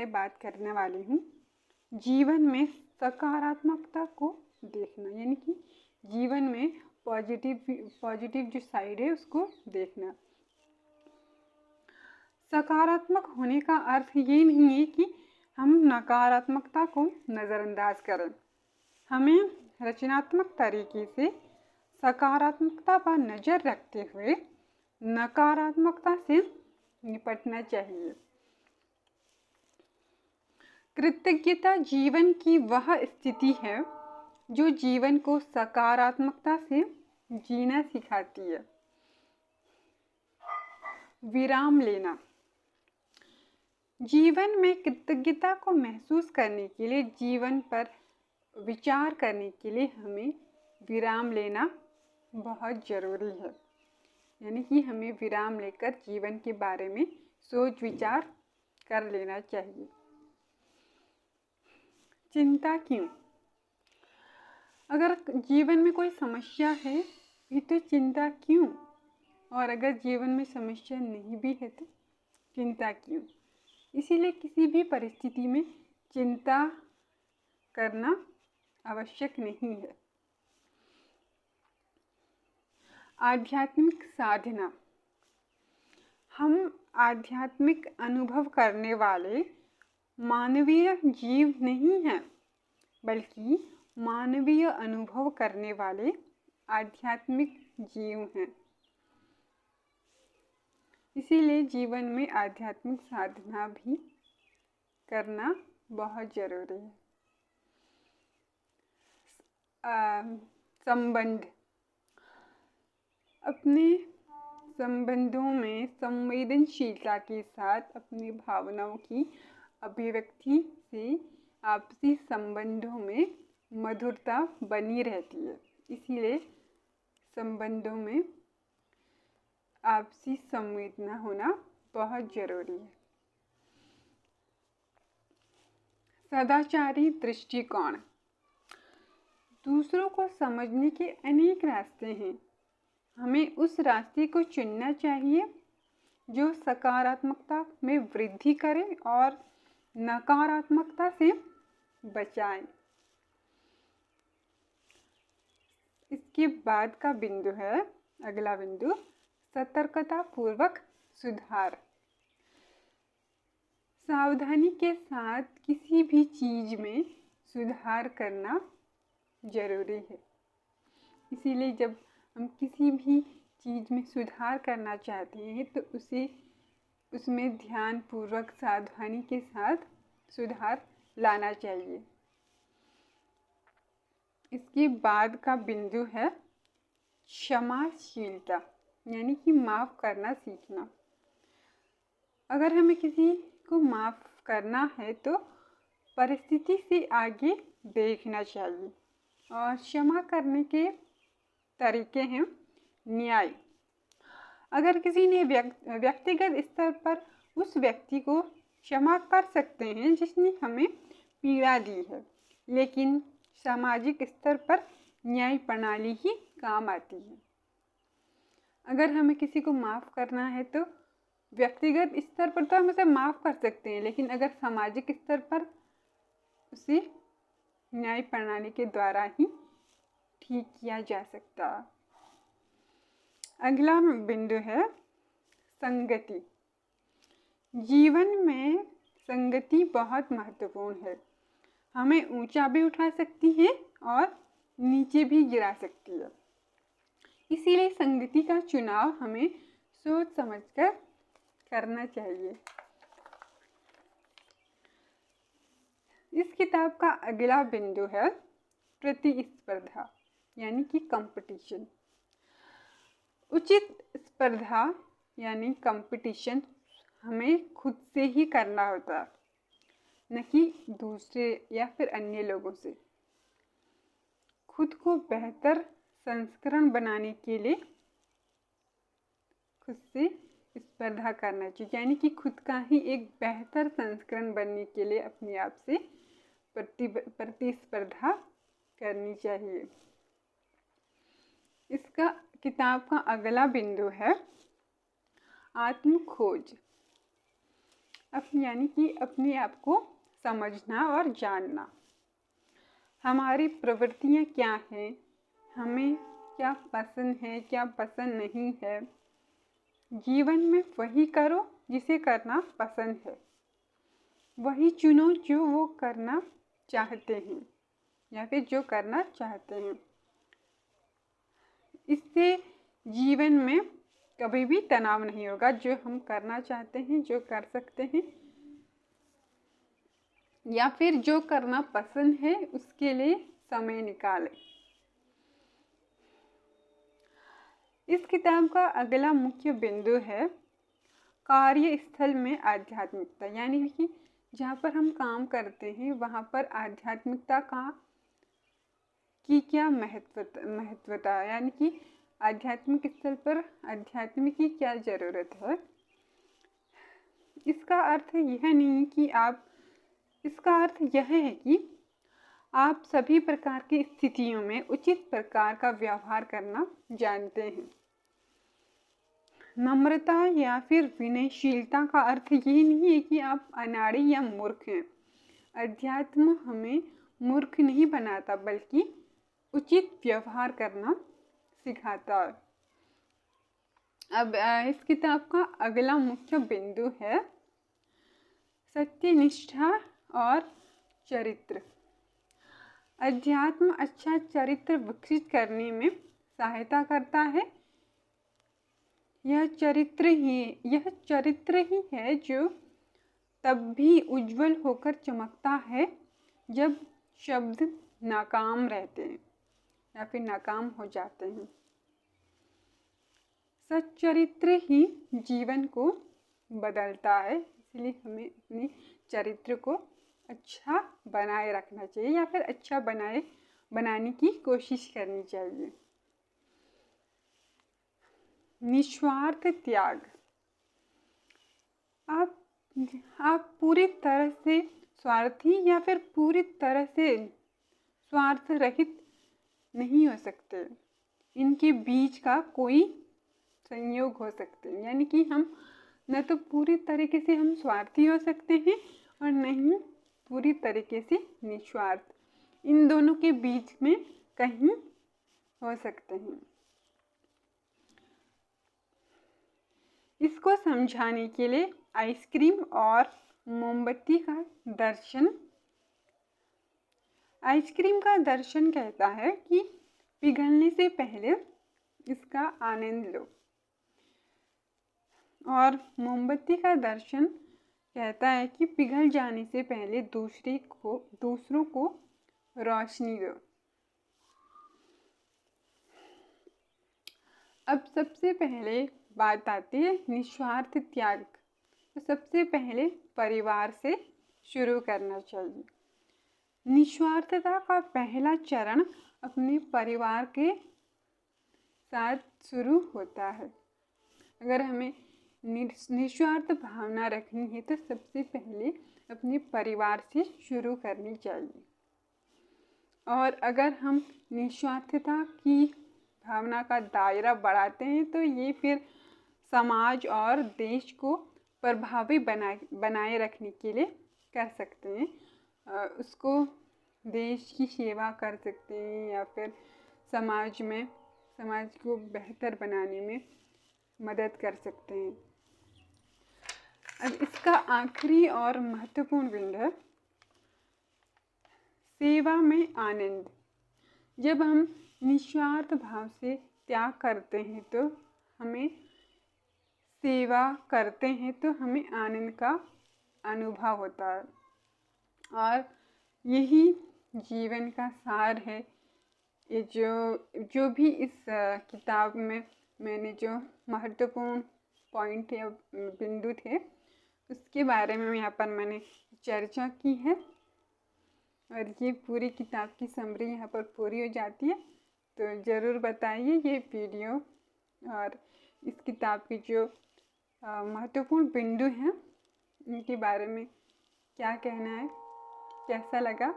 पहले बात करने वाली हूँ जीवन में सकारात्मकता को देखना, यानी कि जीवन में पॉजिटिव जो साइड है उसको देखना। सकारात्मक होने का अर्थ ये नहीं है कि हम नकारात्मकता को नज़रअंदाज करें। हमें रचनात्मक तरीके से सकारात्मकता पर नज़र रखते हुए नकारात्मकता से निपटना चाहिए। कृतज्ञता जीवन की वह स्थिति है जो जीवन को सकारात्मकता से जीना सिखाती है। विराम लेना। जीवन में कृतज्ञता को महसूस करने के लिए, जीवन पर विचार करने के लिए हमें विराम लेना बहुत ज़रूरी है। यानी कि हमें विराम लेकर जीवन के बारे में सोच विचार कर लेना चाहिए। चिंता क्यों? अगर जीवन में कोई समस्या है भी तो चिंता क्यों? और अगर जीवन में समस्या नहीं भी है तो चिंता क्यों? इसीलिए किसी भी परिस्थिति में चिंता करना आवश्यक नहीं है। आध्यात्मिक साधना। हम आध्यात्मिक अनुभव करने वाले मानवीय जीव नहीं हैं, बल्कि मानवीय अनुभव करने वाले आध्यात्मिक जीव हैं। इसीलिए जीवन में आध्यात्मिक साधना भी करना बहुत ज़रूरी है। संबंध। अपने संबंधों में संवेदनशीलता के साथ अपनी भावनाओं की अभिव्यक्ति से आपसी संबंधों में मधुरता बनी रहती है। इसीलिए संबंधों में आपसी संवेदना होना बहुत ज़रूरी है। सदाचारी दृष्टिकोण। दूसरों को समझने के अनेक रास्ते हैं। हमें उस रास्ते को चुनना चाहिए जो सकारात्मकता में वृद्धि करे और नकारात्मकता से बचाए। इसके बाद का बिंदु है, अगला बिंदु, सतर्कता पूर्वक सुधार। सावधानी के साथ किसी भी चीज़ में सुधार करना ज़रूरी है। इसीलिए जब हम किसी भी चीज़ में सुधार करना चाहते हैं तो उसमें ध्यानपूर्वक सावधानी के साथ सुधार लाना चाहिए। इसके बाद का बिंदु है क्षमाशीलता, यानी कि माफ़ करना सीखना। अगर हमें किसी को माफ़ करना है तो परिस्थिति से आगे देखना चाहिए। और क्षमा करने के तरीके हैं न्याय। अगर किसी ने व्यक्तिगत स्तर पर उस व्यक्ति को क्षमा कर सकते हैं जिसने हमें पीड़ा दी है, लेकिन सामाजिक स्तर पर न्याय प्रणाली ही काम आती है। अगर हमें किसी को माफ़ करना है तो व्यक्तिगत स्तर पर तो हम उसे माफ़ कर सकते हैं, लेकिन अगर सामाजिक स्तर पर उसे न्याय प्रणाली के द्वारा ही ठीक किया जा सकता। अगला बिंदु है संगति। जीवन में संगति बहुत महत्वपूर्ण है। हमें ऊंचा भी उठा सकती है और नीचे भी गिरा सकती है। इसीलिए संगति का चुनाव हमें सोच समझकर करना चाहिए। इस किताब का अगला बिंदु है प्रतिस्पर्धा, यानी कि कंपटीशन। उचित स्पर्धा यानी कंपटीशन हमें खुद से ही करना होता है, न कि दूसरे या फिर अन्य लोगों से। खुद को बेहतर संस्करण बनाने के लिए खुद से स्पर्धा करना चाहिए, यानी कि खुद का ही एक बेहतर संस्करण बनने के लिए अपने आप से प्रतिस्पर्धा करनी चाहिए। इसका किताब का अगला बिंदु है आत्म खोज। यानी कि अपने आप को समझना और जानना। हमारी प्रवृत्तियाँ क्या हैं, हमें क्या पसंद है, क्या पसंद नहीं है। जीवन में वही करो जिसे करना पसंद है, वही चुनो जो वो करना चाहते हैं या फिर जो करना चाहते हैं। इससे जीवन में कभी भी तनाव नहीं होगा। जो हम करना चाहते हैं, जो कर सकते हैं या फिर जो करना पसंद है, उसके लिए समय निकालें। इस किताब का अगला मुख्य बिंदु है कार्यस्थल में आध्यात्मिकता, यानी कि जहाँ पर हम काम करते हैं वहाँ पर आध्यात्मिकता की क्या महत्वता, यानी कि आध्यात्मिक स्थल पर अध्यात्म की क्या ज़रूरत है। इसका अर्थ यह है कि आप सभी प्रकार की स्थितियों में उचित प्रकार का व्यवहार करना जानते हैं। नम्रता या फिर विनयशीलता का अर्थ ये नहीं है कि आप अनाड़ी या मूर्ख हैं। अध्यात्म हमें मूर्ख नहीं बनाता, बल्कि उचित व्यवहार करना सिखाता है। अब इस किताब का अगला मुख्य बिंदु है सत्यनिष्ठा और चरित्र। अध्यात्म अच्छा चरित्र विकसित करने में सहायता करता है। यह चरित्र ही है जो तब भी उज्जवल होकर चमकता है जब शब्द नाकाम रहते हैं या फिर नाकाम हो जाते हैं। सच्चरित्र ही जीवन को बदलता है, इसलिए हमें अपने चरित्र को अच्छा बनाए रखना चाहिए या फिर अच्छा बनाने की कोशिश करनी चाहिए। निस्वार्थ त्याग। आप पूरी तरह से स्वार्थी या फिर पूरी तरह से स्वार्थ रहित नहीं हो सकते। इनके बीच का कोई संयोग हो सकते हैं, यानी कि हम न तो पूरी तरीके से हम स्वार्थी हो सकते हैं और नहीं पूरी तरीके से निस्वार्थ। इन दोनों के बीच में कहीं हो सकते हैं। इसको समझाने के लिए आइसक्रीम और मोमबत्ती का दर्शन। आइसक्रीम का दर्शन कहता है कि पिघलने से पहले इसका आनंद लो, और मोमबत्ती का दर्शन कहता है कि पिघल जाने से पहले दूसरों को रोशनी दो। अब सबसे पहले बात आती है निस्वार्थ त्याग। तो सबसे पहले परिवार से शुरू करना चाहिए। निस्वार्थता का पहला चरण अपने परिवार के साथ शुरू होता है। अगर हमें निस्वार्थ भावना रखनी है तो सबसे पहले अपने परिवार से शुरू करनी चाहिए। और अगर हम निस्वार्थता की भावना का दायरा बढ़ाते हैं तो ये फिर समाज और देश को प्रभावी बनाए रखने के लिए कर सकते हैं। उसको देश की सेवा कर सकते हैं या फिर समाज को बेहतर बनाने में मदद कर सकते हैं। अब इसका आखिरी और महत्वपूर्ण बिंदु है सेवा में आनंद। जब हम निस्वार्थ भाव से त्याग करते हैं तो हमें सेवा करते हैं तो हमें आनंद का अनुभव होता है, और यही जीवन का सार है। ये जो भी इस किताब में मैंने जो महत्वपूर्ण पॉइंट या बिंदु थे उसके बारे में यहाँ पर मैंने चर्चा की है, और ये पूरी किताब की समरी यहाँ पर पूरी हो जाती है। तो ज़रूर बताइए ये वीडियो और इस किताब की जो महत्वपूर्ण बिंदु हैं उनके बारे में क्या कहना है, कैसा लगा।